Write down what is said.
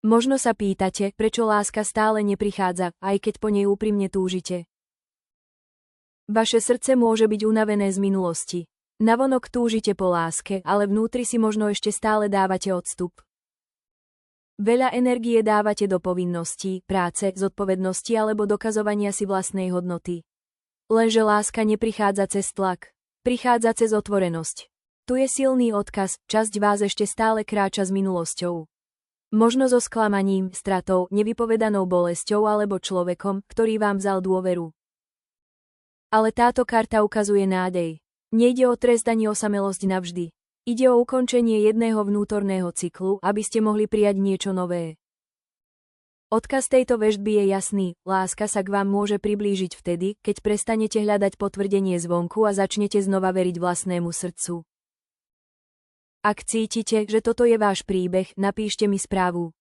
Možno sa pýtate, prečo láska stále neprichádza, aj keď po nej úprimne túžite. Vaše srdce môže byť unavené z minulosti. Navonok túžite po láske, ale vnútri si možno ešte stále dávate odstup. Veľa energie dávate do povinností, práce, zodpovednosti alebo dokazovania si vlastnej hodnoty. Lenže láska neprichádza cez tlak. Prichádza cez otvorenosť. Tu je silný odkaz, časť vás ešte stále kráča s minulosťou. Možno so sklamaním, stratou, nevypovedanou bolesťou alebo človekom, ktorý vám vzal dôveru. Ale táto karta ukazuje nádej. Nejde o trest ani osamelosť navždy. Ide o ukončenie jedného vnútorného cyklu, aby ste mohli prijať niečo nové. Odkaz tejto veštby je jasný, láska sa k vám môže priblížiť vtedy, keď prestanete hľadať potvrdenie zvonku a začnete znova veriť vlastnému srdcu. Ak cítite, že toto je váš príbeh, napíšte mi správu.